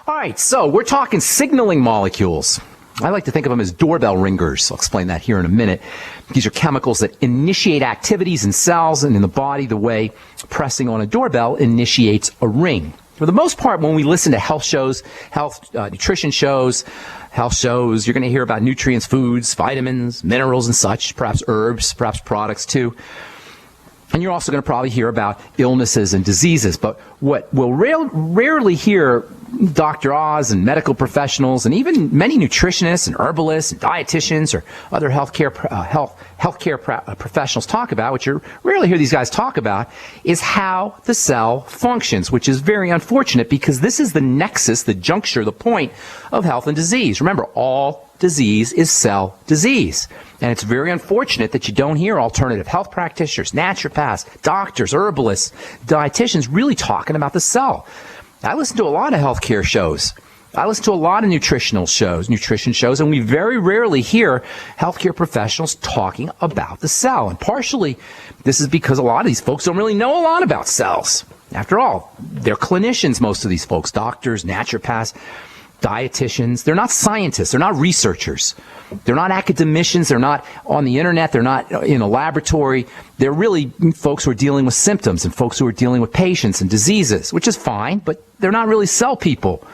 All right, so we're talking signaling molecules. I like to think of them as doorbell ringers. I'll explain that here in a minute. These are chemicals that initiate activities in cells and in the body the way pressing on a doorbell initiates a ring. For the most part, when we listen to health shows, nutrition shows, health shows, you're going to hear about nutrients, foods, vitamins, minerals and such, perhaps herbs, perhaps products too. And you're also going to probably hear about illnesses and diseases. But what we'll rarely hear Dr. Oz and medical professionals and even many nutritionists and herbalists and dietitians or other healthcare professionals talk about, which you rarely hear these guys talk about, is how the cell functions, which is very unfortunate because this is the nexus, the juncture, the point of health and disease. Remember, all disease is cell disease. And it's very unfortunate that you don't hear alternative health practitioners, naturopaths, doctors, herbalists, dietitians really talking about the cell. I listen to a lot of healthcare shows. I listen to a lot of nutrition shows, and we very rarely hear healthcare professionals talking about the cell. And partially, this is because a lot of these folks don't really know a lot about cells. After all, they're clinicians, most of these folks, doctors, naturopaths, dietitians. They're not scientists. They're not researchers. They're not academicians. They're not on the internet. They're not in a laboratory. They're really folks who are dealing with symptoms and folks who are dealing with patients and diseases, which is fine, but they're not really cell people.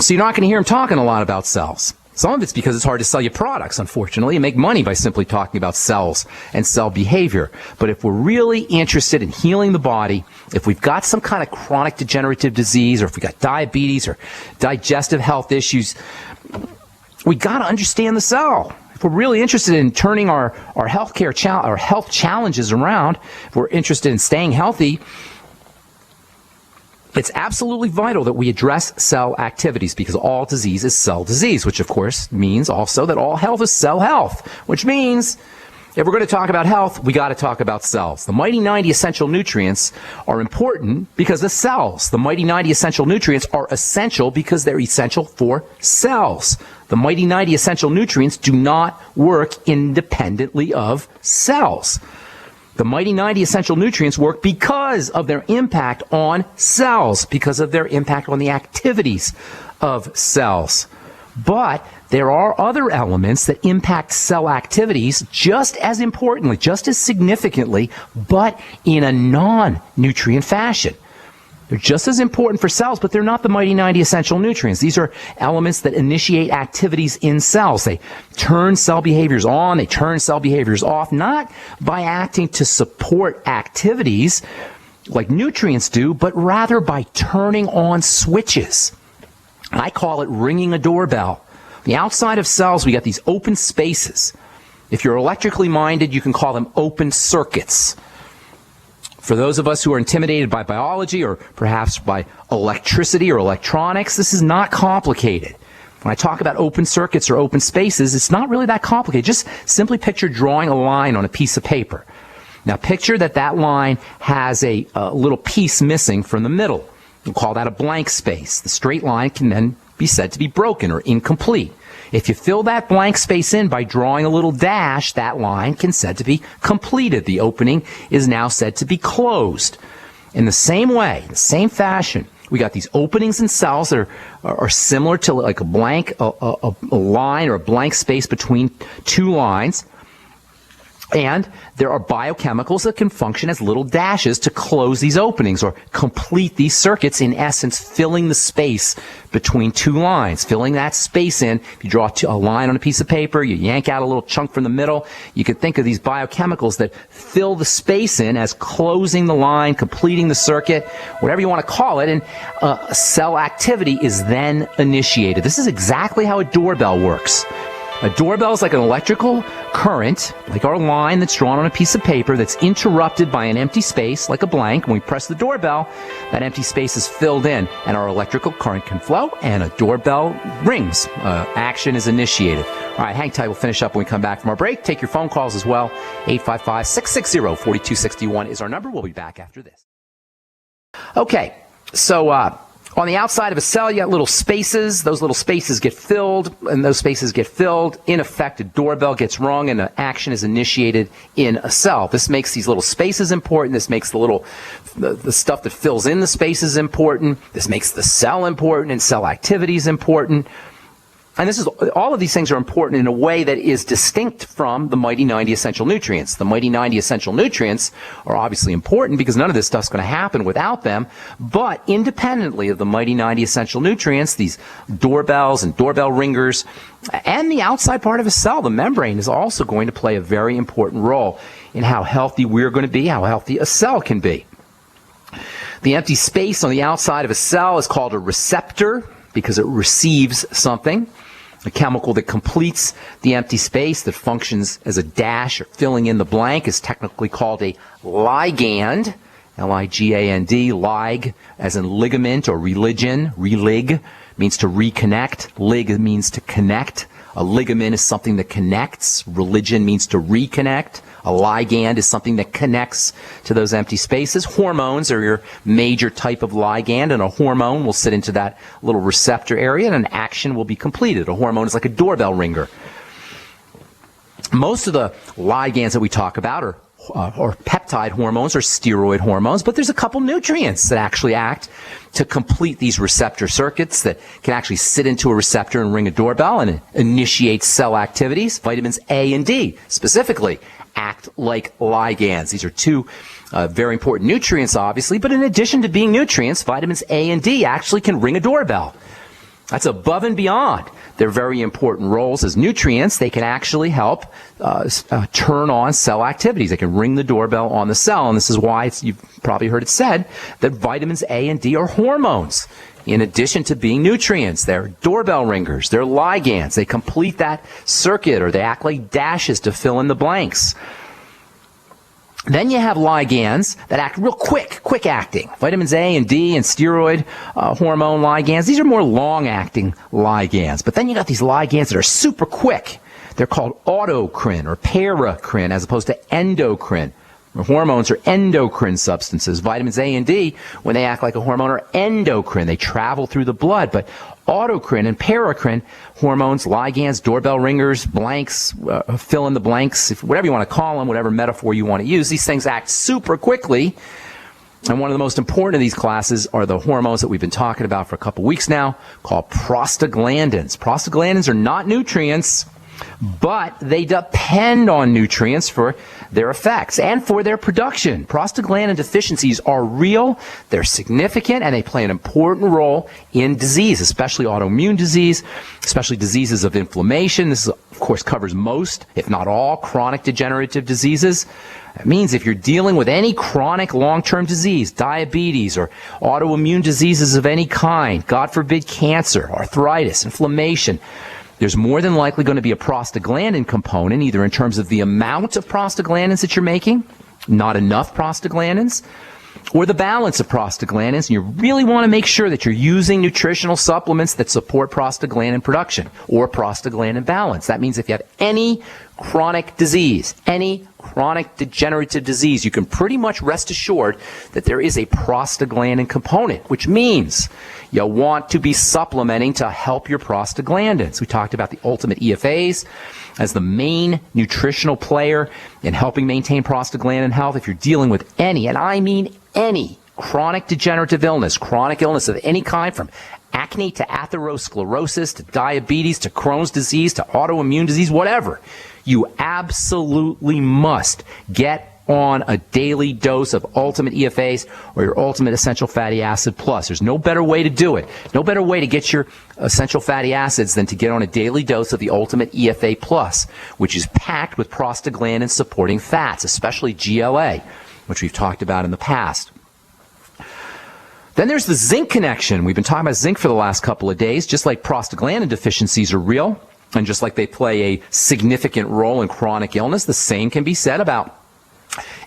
So you're not going to hear them talking a lot about cells. Some of it's because it's hard to sell you products, unfortunately, and make money by simply talking about cells and cell behavior. But if we're really interested in healing the body, if we've got some kind of chronic degenerative disease, or if we've got diabetes or digestive health issues, we got to understand the cell. If we're really interested in turning our health challenges around, if we're interested in staying healthy, it's absolutely vital that we address cell activities because all disease is cell disease, which of course means also that all health is cell health, which means if we're going to talk about health, we got to talk about cells. The mighty 90 essential nutrients are important because of cells. The mighty 90 essential nutrients are essential because they're essential for cells. The mighty 90 essential nutrients do not work independently of cells. The mighty 90 essential nutrients work because of their impact on cells, because of their impact on the activities of cells. But there are other elements that impact cell activities just as importantly, just as significantly, but in a non-nutrient fashion. They're just as important for cells, but they're not the mighty 90 essential nutrients. These are elements that initiate activities in cells. They turn cell behaviors on, they turn cell behaviors off, not by acting to support activities like nutrients do, but rather by turning on switches. I call it ringing a doorbell. The outside of cells, we got these open spaces. If you're electrically minded, you can call them open circuits. For those of us who are intimidated by biology or perhaps by electricity or electronics, this is not complicated. When I talk about open circuits or open spaces, it's not really that complicated. Just simply picture drawing a line on a piece of paper. Now picture that line has a little piece missing from the middle. We'll call that a blank space. The straight line can then be said to be broken or incomplete. If you fill that blank space in by drawing a little dash, that line can said to be completed. The opening is now said to be closed. In the same way, the same fashion, we got these openings in cells that are similar to like a blank, a line or a blank space between two lines. And there are biochemicals that can function as little dashes to close these openings or complete these circuits, in essence, filling the space between two lines, filling that space in. If you draw a line on a piece of paper, you yank out a little chunk from the middle, you could think of these biochemicals that fill the space in as closing the line, completing the circuit, whatever you want to call it, and cell activity is then initiated. This is exactly how a doorbell works. A doorbell is like an electrical current, like our line that's drawn on a piece of paper that's interrupted by an empty space, like a blank. When we press the doorbell, that empty space is filled in, and our electrical current can flow, and a doorbell rings. Action is initiated. All right, hang tight. We'll finish up when we come back from our break. Take your phone calls as well. 855-660-4261 is our number. We'll be back after this. Okay, so On the outside of a cell, you got little spaces. Those little spaces get filled, and those spaces get filled. In effect, a doorbell gets rung, and an action is initiated in a cell. This makes these little spaces important. This makes the stuff that fills in the spaces important. This makes the cell important and cell activities important. And all of these things are important in a way that is distinct from the mighty 90 essential nutrients. The mighty 90 essential nutrients are obviously important because none of this stuff's going to happen without them. But independently of the mighty 90 essential nutrients, these doorbells and doorbell ringers, and the outside part of a cell, the membrane, is also going to play a very important role in how healthy we're going to be, how healthy a cell can be. The empty space on the outside of a cell is called a receptor because it receives something. A chemical that completes the empty space, that functions as a dash or filling in the blank, is technically called a ligand, L-I-G-A-N-D, lig, as in ligament or religion. Relig means to reconnect. Lig means to connect. A ligament is something that connects. Religion means to reconnect. A ligand is something that connects to those empty spaces. Hormones are your major type of ligand, and a hormone will sit into that little receptor area, and an action will be completed. A hormone is like a doorbell ringer. Most of the ligands that we talk about are peptide hormones or steroid hormones, but there's a couple nutrients that actually act to complete these receptor circuits that can actually sit into a receptor and ring a doorbell and initiate cell activities. Vitamins A and D, specifically, act like ligands. These are two very important nutrients, obviously, but in addition to being nutrients, vitamins A and D actually can ring a doorbell. That's above and beyond their very important roles as nutrients. They can actually help turn on cell activities. They can ring the doorbell on the cell, and this is why you've probably heard it said that vitamins A and D are hormones. In addition to being nutrients, they're doorbell ringers, they're ligands. They complete that circuit, or they act like dashes to fill in the blanks. Then you have ligands that act real quick acting. Vitamins A and D and steroid hormone ligands. These are more long-acting ligands. But then you got these ligands that are super quick. They're called autocrine or paracrine as opposed to endocrine. Hormones are endocrine substances. Vitamins A and D, when they act like a hormone, are endocrine. They travel through the blood. But autocrine and paracrine hormones, ligands, doorbell ringers, blanks, fill in the blanks, whatever you want to call them, whatever metaphor you want to use, these things act super quickly. And one of the most important of these classes are the hormones that we've been talking about for a couple weeks now, called prostaglandins. Prostaglandins are not nutrients, but they depend on nutrients for their effects and for their production. Prostaglandin deficiencies are real, they're significant, and they play an important role in disease, especially autoimmune disease, especially diseases of inflammation. This, of course, covers most, if not all, chronic degenerative diseases. It means if you're dealing with any chronic long-term disease, diabetes or autoimmune diseases of any kind, God forbid cancer, arthritis, inflammation, there's more than likely going to be a prostaglandin component, either in terms of the amount of prostaglandins that you're making, not enough prostaglandins, or the balance of prostaglandins. And you really want to make sure that you're using nutritional supplements that support prostaglandin production or prostaglandin balance. That means if you have any chronic disease, any chronic degenerative disease, you can pretty much rest assured that there is a prostaglandin component, which means you want to be supplementing to help your prostaglandins. We talked about the ultimate EFAs as the main nutritional player in helping maintain prostaglandin health. If you're dealing with any, and I mean any, chronic degenerative illness, chronic illness of any kind, from acne to atherosclerosis to diabetes to Crohn's disease to autoimmune disease, whatever, you absolutely must get on a daily dose of Ultimate EFAs or your Ultimate Essential Fatty Acid Plus. There's no better way to do it. No better way to get your essential fatty acids than to get on a daily dose of the Ultimate EFA Plus, which is packed with prostaglandin supporting fats, especially GLA, which we've talked about in the past. Then there's the zinc connection. We've been talking about zinc for the last couple of days. Just like prostaglandin deficiencies are real, and just like they play a significant role in chronic illness, the same can be said about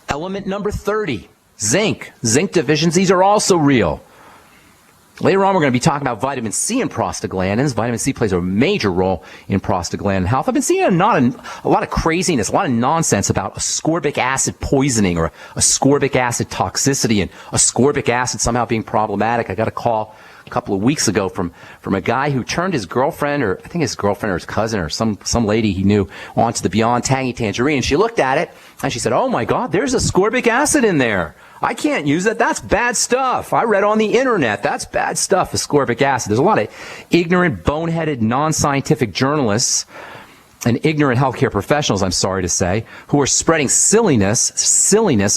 element number 30, zinc. Zinc deficiencies are also real. Later on, we're going to be talking about vitamin C and prostaglandins. Vitamin C plays a major role in prostaglandin health. I've been seeing a lot of craziness, a lot of nonsense about ascorbic acid poisoning or ascorbic acid toxicity and ascorbic acid somehow being problematic. I got a call a couple of weeks ago from a guy who turned his girlfriend, or I think his girlfriend or his cousin or some lady he knew, onto the Beyond Tangy Tangerine. She looked at it and she said, "Oh my God, there's ascorbic acid in there. I can't use that. That's bad stuff. I read on the internet. That's bad stuff, ascorbic acid." There's a lot of ignorant, boneheaded, non-scientific journalists and ignorant healthcare professionals, I'm sorry to say, who are spreading silliness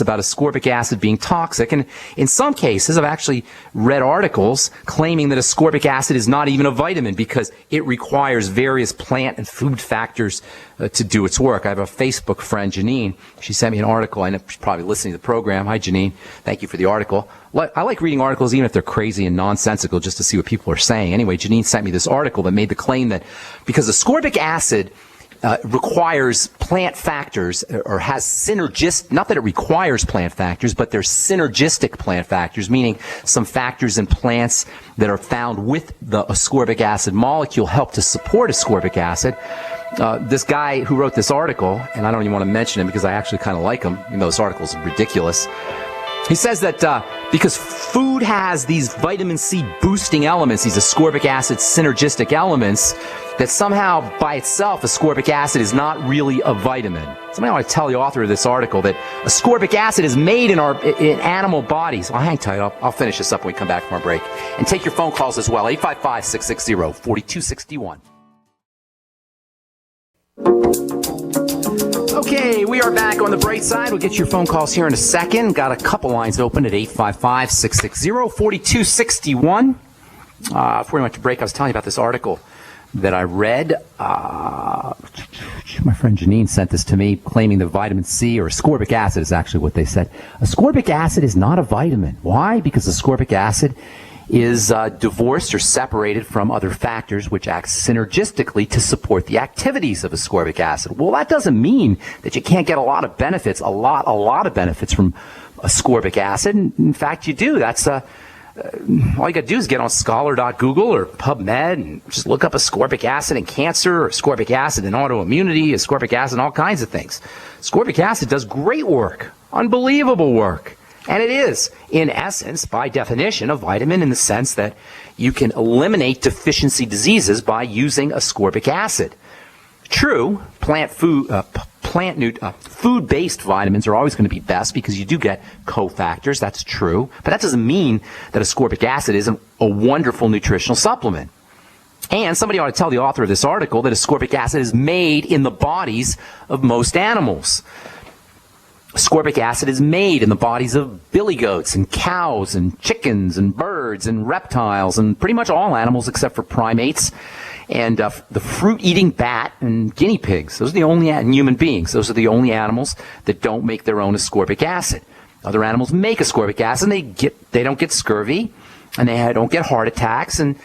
about ascorbic acid being toxic. And in some cases, I've actually read articles claiming that ascorbic acid is not even a vitamin because it requires various plant and food factors to do its work. I have a Facebook friend, Janine. She sent me an article. I know she's probably listening to the program. Hi, Janine. Thank you for the article. I like reading articles even if they're crazy and nonsensical just to see what people are saying. Anyway, Janine sent me this article that made the claim that because ascorbic acid requires plant factors, or has not that it requires plant factors, but there's synergistic plant factors, meaning some factors in plants that are found with the ascorbic acid molecule help to support ascorbic acid. This guy who wrote this article, and I don't even want to mention him because I actually kind of like him, even though this article is ridiculous. He says that because food has these vitamin C boosting elements, these ascorbic acid synergistic elements, that somehow by itself ascorbic acid is not really a vitamin. Somebody want to tell the author of this article that ascorbic acid is made in animal bodies. Well, hang tight. I'll finish this up when we come back from our break. And take your phone calls as well. 855-660-4261. Okay, we are back on the bright side. We'll get your phone calls here in a second. Got a couple lines open at 855-660-4261. Before we went to break, I was telling you about this article that I read. My friend Janine sent this to me, claiming that vitamin C, or ascorbic acid is actually what they said. Ascorbic acid is not a vitamin. Why? Because ascorbic acid is divorced or separated from other factors which act synergistically to support the activities of ascorbic acid. Well, that doesn't mean that you can't get a lot of benefits, a lot of benefits from ascorbic acid. In fact, you do. That's all you got to do is get on scholar.google or PubMed and just look up ascorbic acid in cancer, or ascorbic acid in autoimmunity, ascorbic acid in all kinds of things. Ascorbic acid does great work, unbelievable work. And it is, in essence, by definition, a vitamin in the sense that you can eliminate deficiency diseases by using ascorbic acid. True, food-based vitamins are always going to be best because you do get cofactors. That's true. But that doesn't mean that ascorbic acid isn't a wonderful nutritional supplement. And somebody ought to tell the author of this article that ascorbic acid is made in the bodies of most animals. Ascorbic acid is made in the bodies of billy goats and cows and chickens and birds and reptiles and pretty much all animals except for primates and the fruit-eating bat and guinea pigs. Those are the only, and human beings. Those are the only animals that don't make their own ascorbic acid. Other animals make ascorbic acid and they don't get scurvy and they don't get heart attacks and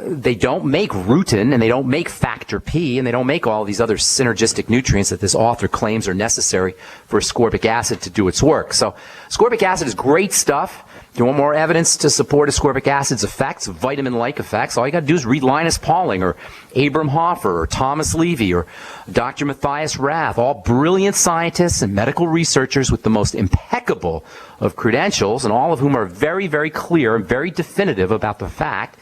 they don't make rutin, and they don't make factor P, and they don't make all these other synergistic nutrients that this author claims are necessary for ascorbic acid to do its work. So ascorbic acid is great stuff. If you want more evidence to support ascorbic acid's effects, vitamin-like effects, all you got to do is read Linus Pauling or Abram Hoffer or Thomas Levy or Dr. Matthias Rath, all brilliant scientists and medical researchers with the most impeccable of credentials, and all of whom are very, very clear and very definitive about the fact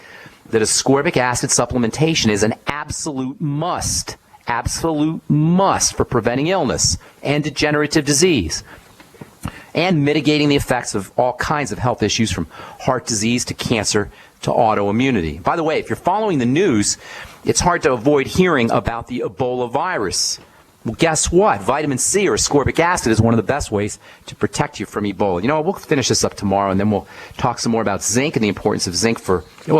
that ascorbic acid supplementation is an absolute must for preventing illness and degenerative disease and mitigating the effects of all kinds of health issues from heart disease to cancer to autoimmunity. By the way, if you're following the news, it's hard to avoid hearing about the Ebola virus. Well, guess what? Vitamin C, or ascorbic acid, is one of the best ways to protect you from Ebola. You know, we'll finish this up tomorrow, and then we'll talk some more about zinc and the importance of zinc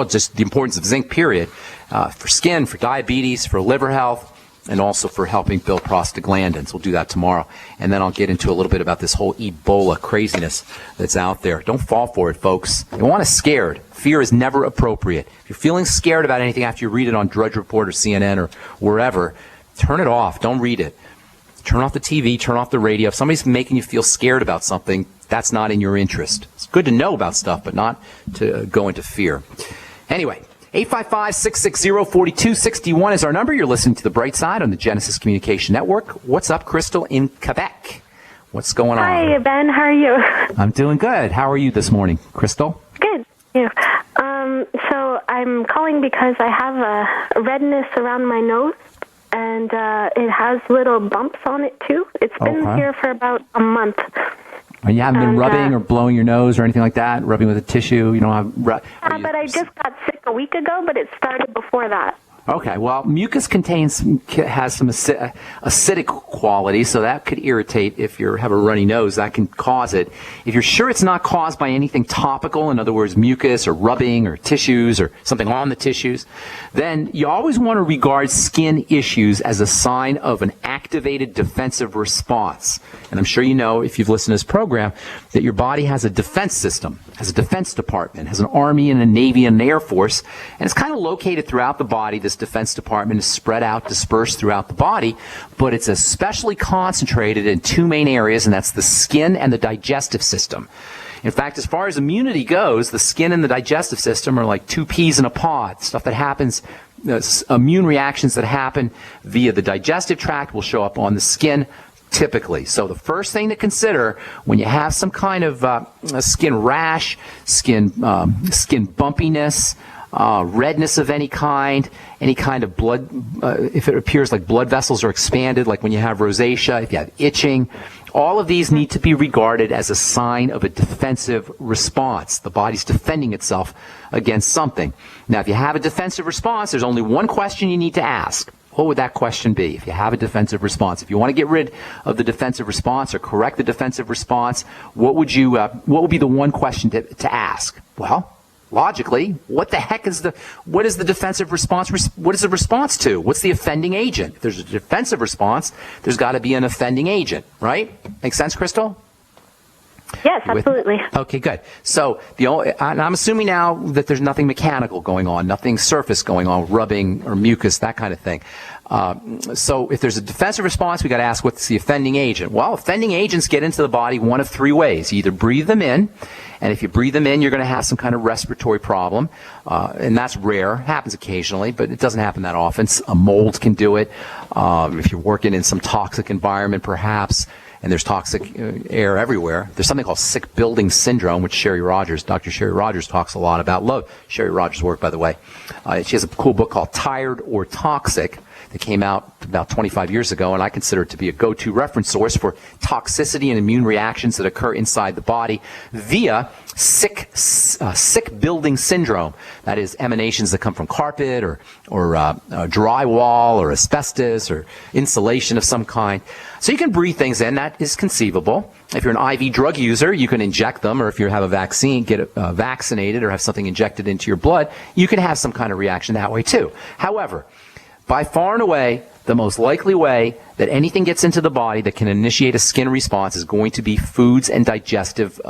just the importance of zinc, period, for skin, for diabetes, for liver health, and also for helping build prostaglandins. We'll do that tomorrow. And then I'll get into a little bit about this whole Ebola craziness that's out there. Don't fall for it, folks. You want us scared. Fear is never appropriate. If you're feeling scared about anything after you read it on Drudge Report or CNN or wherever, turn it off. Don't read it. Turn off the TV, turn off the radio. If somebody's making you feel scared about something, that's not in your interest. It's good to know about stuff, but not to go into fear. Anyway, 855-660-4261 is our number. You're listening to The Bright Side on the Genesis Communication Network. What's up, Krystal in Quebec? What's going on? Hi, Ben. How are you? I'm doing good. How are you this morning, Krystal? Good. Yeah. So I'm calling because I have a redness around my nose, and it has little bumps on it too. It's been here for about a month. And you haven't been rubbing or blowing your nose or anything like that? Rubbing with a tissue? You don't have... Yeah, but I just got sick a week ago, but it started before that. Okay, well, mucus has some acidic quality, so that could irritate if you have a runny nose. That can cause it. If you're sure it's not caused by anything topical, in other words, mucus or rubbing or tissues or something on the tissues, then you always want to regard skin issues as a sign of an activated defensive response. And I'm sure you know, if you've listened to this program, that your body has a defense system, has a defense department, has an army and a navy and an air force, and it's kind of located throughout the body. This defense department is spread out, dispersed throughout the body, but it's especially concentrated in two main areas, and that's the skin and the digestive system. In fact, as far as immunity goes, the skin and the digestive system are like two peas in a pod. Stuff that happens, immune reactions that happen via the digestive tract will show up on the skin typically. So the first thing to consider when you have some kind of a skin rash, skin bumpiness, redness of any kind of blood, if it appears like blood vessels are expanded, like when you have rosacea, if you have itching, all of these need to be regarded as a sign of a defensive response. The body's defending itself against something. Now, if you have a defensive response, there's only one question you need to ask. What would that question be if you have a defensive response? If you want to get rid of the defensive response or correct the defensive response, what would be the one question to ask? Well, logically, what is the defensive response? What is the response to? What's the offending agent? If there's a defensive response, there's got to be an offending agent, right? Make sense, Krystal? Yes, absolutely. Okay, good. So and I'm assuming now that there's nothing mechanical going on, nothing surface going on, rubbing or mucus, that kind of thing. So if there's a defensive response, we got to ask what's the offending agent. Well, offending agents get into the body one of three ways. You either breathe them in, and if you breathe them in, you're going to have some kind of respiratory problem, and that's rare. Happens occasionally, but it doesn't happen that often. A mold can do it. If you're working in some toxic environment, perhaps, and there's toxic air everywhere. There's something called sick building syndrome, which Dr. Sherry Rogers talks a lot about. Love Sherry Rogers' work, by the way. She has a cool book called Tired or Toxic that came out about 25 years ago, and I consider it to be a go-to reference source for toxicity and immune reactions that occur inside the body via sick building syndrome. That is, emanations that come from carpet or drywall or asbestos or insulation of some kind. So you can breathe things in. That is conceivable. If you're an IV drug user, you can inject them, or if you have a vaccine, get vaccinated or have something injected into your blood, you can have some kind of reaction that way too. However, by far and away, the most likely way that anything gets into the body that can initiate a skin response is going to be foods and digestive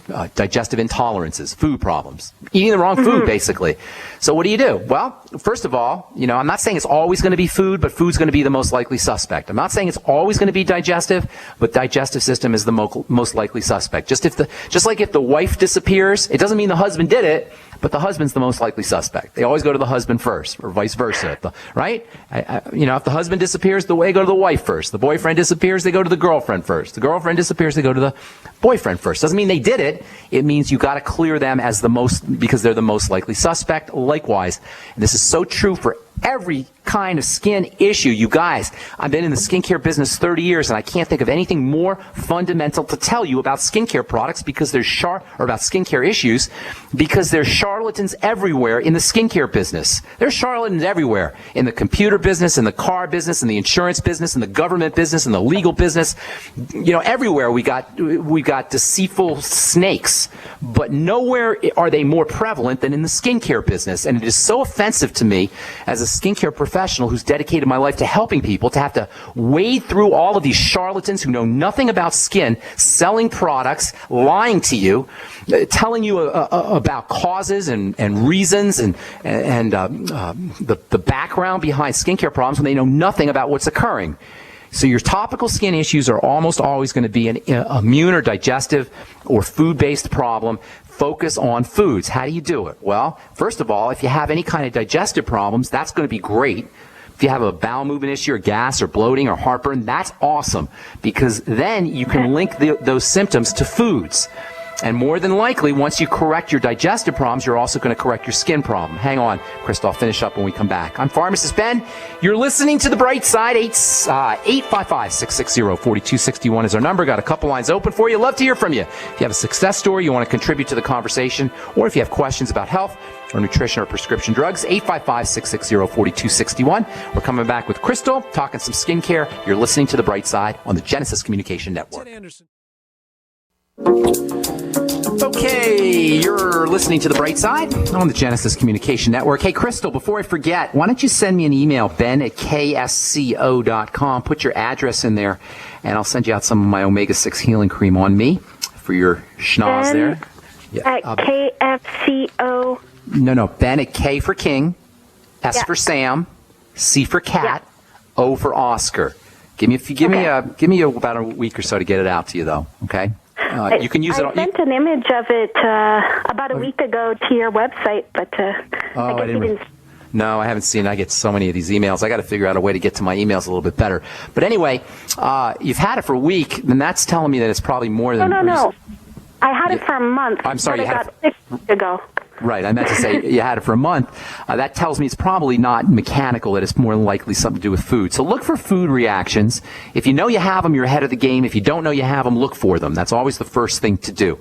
intolerances, food problems. Eating the wrong food, basically. So what do you do? Well, first of all, I'm not saying it's always going to be food, but food's going to be the most likely suspect. I'm not saying it's always going to be digestive, but digestive system is the most likely suspect. Just like if the wife disappears, it doesn't mean the husband did it, but the husband's the most likely suspect. They always go to the husband first, or vice versa, right? If the husband disappears, they go to the wife first. The boyfriend disappears, they go to the girlfriend first. The girlfriend disappears, they go to the boyfriend first. Doesn't mean they did it. It means you got to clear them as because they're the most likely suspect. Likewise, and this is so true for every kind of skin issue. You guys, I've been in the skincare business 30 years, and I can't think of anything more fundamental to tell you about skincare products because or about skincare issues, because there's charlatans everywhere in the skincare business. There's charlatans everywhere in the computer business, in the car business, in the insurance business, in the government business, in the legal business. Everywhere we got deceitful snakes, but nowhere are they more prevalent than in the skincare business. And it is so offensive to me as a skincare professional who's dedicated my life to helping people to have to wade through all of these charlatans who know nothing about skin, selling products, lying to you, telling you about causes and reasons and the background behind skincare problems when they know nothing about what's occurring. So your topical skin issues are almost always going to be an immune or digestive or food-based problem. Focus on foods. How do you do it? Well, first of all, if you have any kind of digestive problems, that's going to be great. If you have a bowel movement issue or gas or bloating or heartburn, that's awesome because then you can link those symptoms to foods. And more than likely, once you correct your digestive problems, you're also going to correct your skin problem. Hang on, Krystal, I'll finish up when we come back. I'm Pharmacist Ben. You're listening to The Bright Side. 855-660-4261 is our number. Got a couple lines open for you. Love to hear from you. If you have a success story, you want to contribute to the conversation, or if you have questions about health or nutrition or prescription drugs, 855-660-4261. We're coming back with Krystal, talking some skincare. You're listening to The Bright Side on the Genesis Communication Network. Okay, you're listening to The Bright Side on the Genesis Communication Network. Hey, Krystal, before I forget, why don't you send me an email, ben@ksco.com. Put your address in there, and I'll send you out some of my omega-6 healing cream on me for your schnoz there. Yeah, at KFCO. No, Ben at K for King, S for Sam, C for Cat, O for Oscar. Give me about a week or so to get it out to you, though. Okay. You can use it. I sent an image of it about a week ago to your website, but I guess you didn't. No, I haven't seen it. I get so many of these emails. I got to figure out a way to get to my emails a little bit better. But anyway, you've had it for a week, and that's telling me that it's probably more than. No. I had it for a month. I'm sorry, you had it 6 weeks ago. Right, I meant to say you had it for a month. That tells me it's probably not mechanical, that it's more than likely something to do with food. So look for food reactions. If you know you have them, you're ahead of the game. If you don't know you have them, look for them. That's always the first thing to do.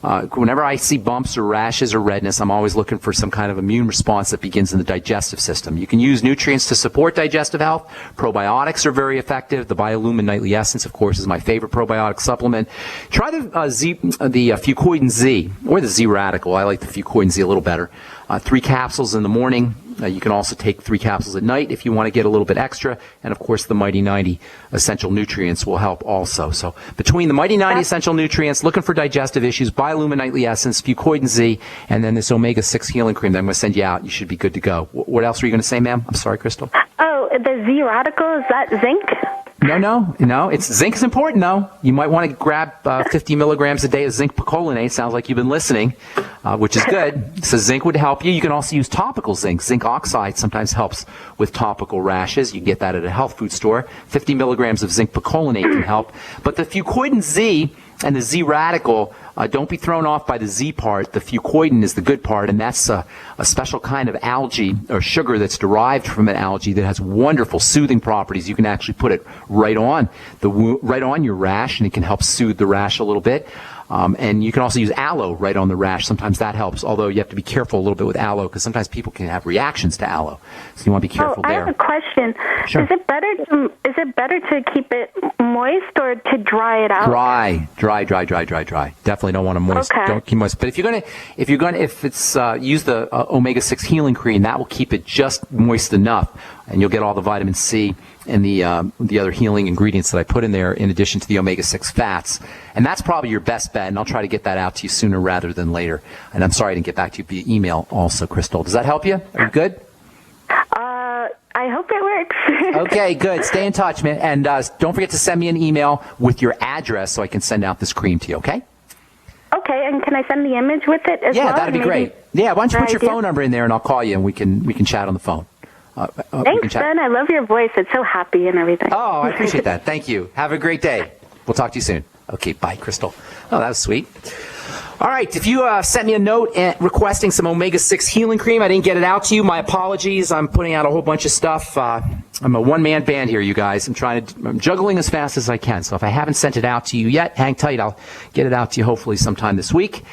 Whenever I see bumps or rashes or redness, I'm always looking for some kind of immune response that begins in the digestive system. You can use nutrients to support digestive health. Probiotics are very effective. The Biolumin Nightly Essence, of course, is my favorite probiotic supplement. Try the Fucoidan Z or the Z Radical. I like the Fucoidan Z a little better. 3 capsules in the morning. You can also take 3 capsules at night if you want to get a little bit extra. And, of course, the Mighty 90 Essential Nutrients will help also. So between the Mighty 90 Essential Nutrients, looking for digestive issues, Biolumin Nightly Essence, Fucoidan Z, and then this omega-6 healing cream that I'm going to send you out, you should be good to go. What else were you going to say, ma'am? I'm sorry, Krystal. Oh, the Z Radical, is that zinc? No. Zinc is important, though. You might want to grab 50 milligrams a day of zinc picolinate. Sounds like you've been listening, which is good. So zinc would help you. You can also use topical zinc. Zinc oxide sometimes helps with topical rashes. You can get that at a health food store. 50 milligrams of zinc picolinate can help. But the Fucoidan Z and the Z Radical, don't be thrown off by the Z part. The fucoidan is the good part, and that's a special kind of algae or sugar that's derived from an algae that has wonderful soothing properties. You can actually put it right on your rash, and it can help soothe the rash a little bit. And you can also use aloe right on the rash. Sometimes that helps, although you have to be careful a little bit with aloe because sometimes people can have reactions to aloe. So you want to be careful there. I have a question. Sure. Is it better to keep it moist or to dry it out? Dry. Definitely don't want to moist. Okay. Don't keep moist. But if it's use the omega-6 healing cream, that will keep it just moist enough, and you'll get all the vitamin C and the other healing ingredients that I put in there, in addition to the omega-6 fats. And that's probably your best bet, and I'll try to get that out to you sooner rather than later. And I'm sorry I didn't get back to you via email also, Krystal. Does that help you? Are you good? I hope it works. Okay, good. Stay in touch, man. And don't forget to send me an email with your address so I can send out this cream to you, okay? Okay, and can I send the image with it as well? Yeah, that'd be great. Yeah, why don't you put your phone number in there, and I'll call you, and we can chat on the phone. Thanks, Ben. I love your voice. It's so happy and everything. Oh, I appreciate that. Thank you. Have a great day. We'll talk to you soon. Okay, bye, Krystal. Oh, that was sweet. All right, if you sent me a note requesting some omega-6 healing cream, I didn't get it out to you. My apologies. I'm putting out a whole bunch of stuff. I'm a one-man band here, you guys. I'm juggling as fast as I can. So if I haven't sent it out to you yet, hang tight. I'll get it out to you hopefully sometime this week.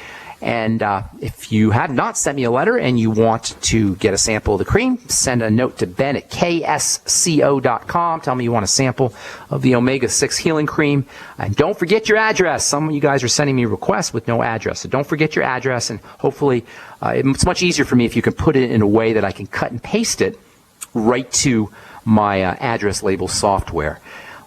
And if you have not sent me a letter and you want to get a sample of the cream, send a note to Ben at ksco.com. Tell me you want a sample of the omega-6 healing cream. And don't forget your address. Some of you guys are sending me requests with no address. So don't forget your address. And hopefully it's much easier for me if you can put it in a way that I can cut and paste it right to my address label software.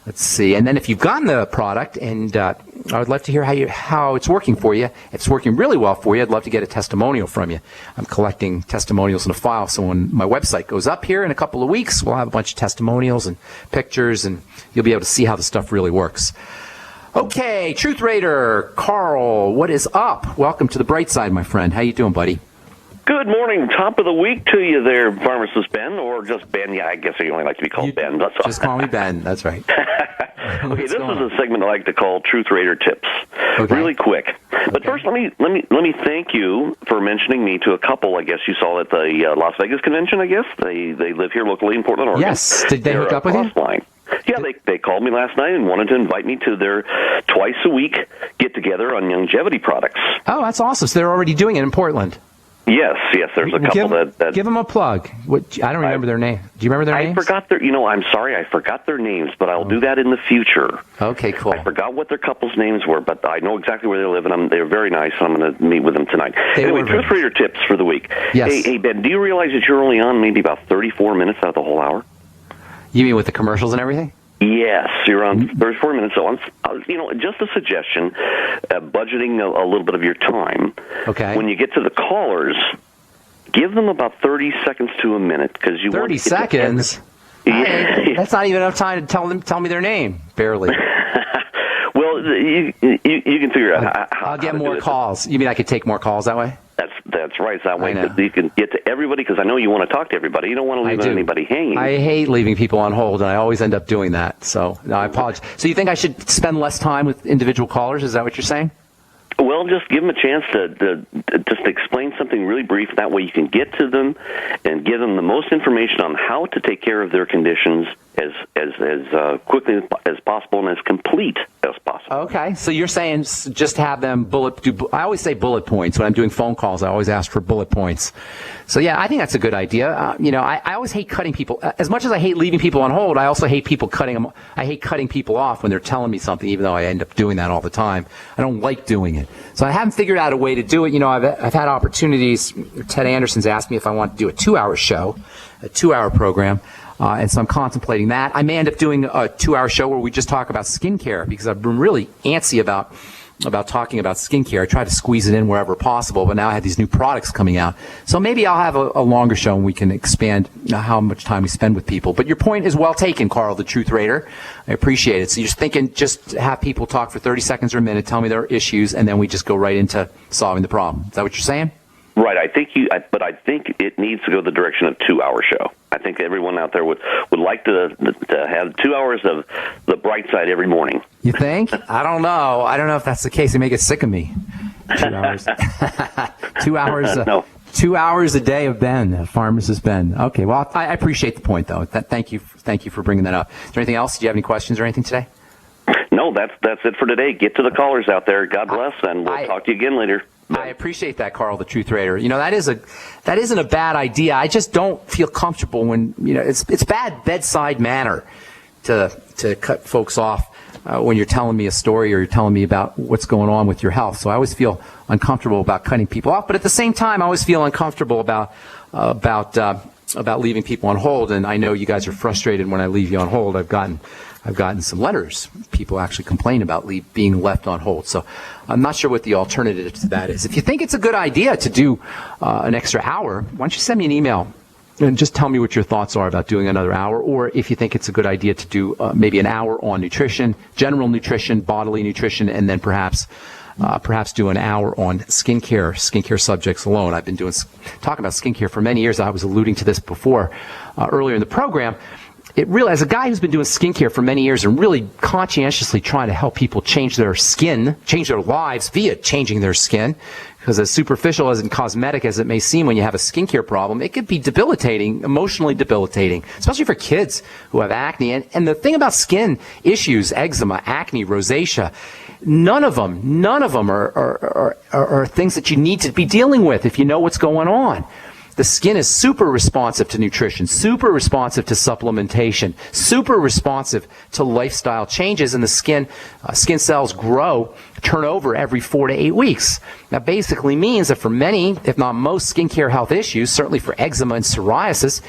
Let's see. And then if you've gotten the product, and I would love to hear how it's working for you. If it's working really well for you, I'd love to get a testimonial from you. I'm collecting testimonials in a file, so when my website goes up here in a couple of weeks, we'll have a bunch of testimonials and pictures, and you'll be able to see how the stuff really works. Okay, Truth Raider, Carl, what is up? Welcome to the bright side, my friend. How you doing, buddy? Good morning. Top of the week to you there, Pharmacist Ben, or just Ben. Yeah, I guess you only like to be called Ben. That's all. Just call me Ben. That's right. Okay, this is a segment I like to call Truth Raider Tips. Okay. Really quick. But first, let me thank you for mentioning me to a couple. I guess you saw at the Las Vegas convention. I guess they live here locally in Portland, Oregon. Yes. Did they hook up with you? Line. Yeah, they called me last night and wanted to invite me to their twice a week get together on longevity products. Oh, that's awesome. So they're already doing it in Portland. Yes. There's a couple that give them a plug. I don't remember their name. Do you remember their names? I forgot their. I'm sorry, I forgot their names, but I'll do that in the future. Okay, cool. I forgot what their couple's names were, but I know exactly where they live, and they're very nice. And I'm going to meet with them tonight. Anyway, truth reader tips for the week. Yes. Hey, Ben, do you realize that you're only on maybe about 34 minutes out of the whole hour? You mean with the commercials and everything? Yes, you're on 34 minutes. So, just a suggestion, budgeting a little bit of your time. Okay. When you get to the callers, give them about 30 seconds to a minute because you 30 want to seconds. Yeah. That's not even enough time to tell me their name. Barely. Well, you can figure out how. I'll get more calls. You mean I could take more calls that way? That's right. That way you can get to everybody because I know you want to talk to everybody. You don't want to leave anybody hanging. I hate leaving people on hold, and I always end up doing that. So I apologize. So you think I should spend less time with individual callers? Is that what you're saying? Well, just give them a chance to just explain something really brief. That way you can get to them and give them the most information on how to take care of their conditions as quickly as possible and as complete as possible. Okay, so you're saying just have them I always say bullet points. When I'm doing phone calls, I always ask for bullet points. So, yeah, I think that's a good idea. I always hate cutting people. As much as I hate leaving people on hold, I also hate people cutting them. I hate cutting people off when they're telling me something, even though I end up doing that all the time. I don't like doing it. So I haven't figured out a way to do it. I've had opportunities. Ted Anderson's asked me if I want to do a 2-hour show, a 2-hour program. And so I'm contemplating that. I may end up doing a 2-hour show where we just talk about skincare because I've been really antsy about talking about skincare. I try to squeeze it in wherever possible, but now I have these new products coming out. So maybe I'll have a longer show and we can expand how much time we spend with people. But your point is well taken, Carl, the Truth Raider. I appreciate it. So you're just thinking just have people talk for 30 seconds or a minute, tell me their issues, and then we just go right into solving the problem. Is that what you're saying? Right. I think it needs to go the direction of 2-hour show. I think everyone out there would like to have 2 hours of the bright side every morning. You think? I don't know. I don't know if that's the case. They may get sick of me. 2 hours. 2 hours. No. 2 hours a day of Ben, Pharmacist Ben. Okay. Well, I appreciate the point, though. Thank you for bringing that up. Is there anything else? Do you have any questions or anything today? No, that's it for today. Get to the callers out there. God bless, and we'll talk to you again later. I appreciate that, Carl, the Truth Raider. That isn't a bad idea. I just don't feel comfortable when it's bad bedside manner to cut folks off when you're telling me a story or you're telling me about what's going on with your health. So I always feel uncomfortable about cutting people off, but at the same time, I always feel uncomfortable about leaving people on hold. And I know you guys are frustrated when I leave you on hold. I've gotten some letters. People actually complain about being left on hold. So I'm not sure what the alternative to that is. If you think it's a good idea to do an extra hour, why don't you send me an email and just tell me what your thoughts are about doing another hour, or if you think it's a good idea to do maybe an hour on nutrition, general nutrition, bodily nutrition, and then perhaps do an hour on skincare subjects alone. I've been talking about skincare for many years. I was alluding to this before earlier in the program. As a guy who's been doing skincare for many years and really conscientiously trying to help people change their skin, change their lives via changing their skin, because as superficial and cosmetic as it may seem when you have a skincare problem, it could be debilitating, emotionally debilitating, especially for kids who have acne. And the thing about skin issues, eczema, acne, rosacea, none of them are things that you need to be dealing with if you know what's going on. The skin is super responsive to nutrition, super responsive to supplementation, super responsive to lifestyle changes, and the skin cells turn over every 4 to 8 weeks. That basically means that for many, if not most skincare health issues, certainly for eczema and psoriasis,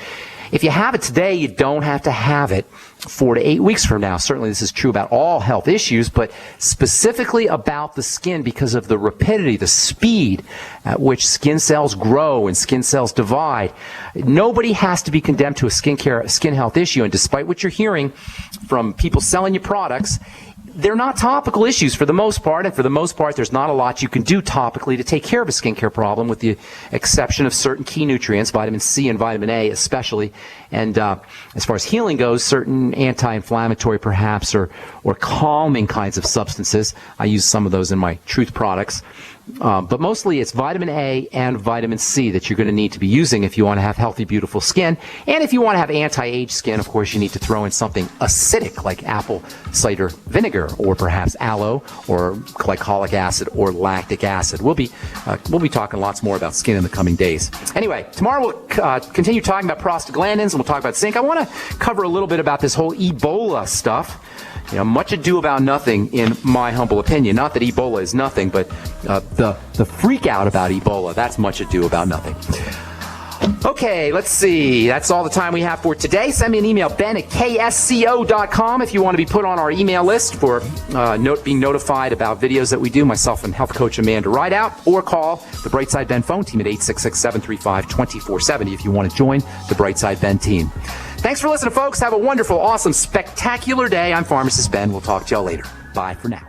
if you have it today, you don't have to have it 4 to 8 weeks from now. Certainly this is true about all health issues, but specifically about the skin because of the rapidity, the speed at which skin cells grow and skin cells divide. Nobody has to be condemned to a skin health issue, and despite what you're hearing from people selling you products, they're not topical issues for the most part, and for the most part, there's not a lot you can do topically to take care of a skincare problem, with the exception of certain key nutrients, vitamin C and vitamin A especially. And as far as healing goes, certain anti-inflammatory perhaps, or calming kinds of substances. I use some of those in my Truth products. But mostly it's vitamin A and vitamin C that you're going to need to be using if you want to have healthy, beautiful skin. And if you want to have anti-age skin, of course, you need to throw in something acidic like apple cider vinegar, or perhaps aloe, or glycolic acid, or lactic acid. We'll be talking lots more about skin in the coming days. Anyway, tomorrow we'll continue talking about prostaglandins, and we'll talk about zinc. I want to cover a little bit about this whole Ebola stuff. Much ado about nothing, in my humble opinion. Not that Ebola is nothing, but the freak out about Ebola, that's much ado about nothing. Okay, let's see. That's all the time we have for today. Send me an email, ben@ksco.com, if you want to be put on our email list for being notified about videos that we do, myself and health coach Amanda Rideout, or call the Brightside Ben phone team at 866-735-2470 if you want to join the Brightside Ben team. Thanks for listening, folks. Have a wonderful, awesome, spectacular day. I'm Pharmacist Ben. We'll talk to y'all later. Bye for now.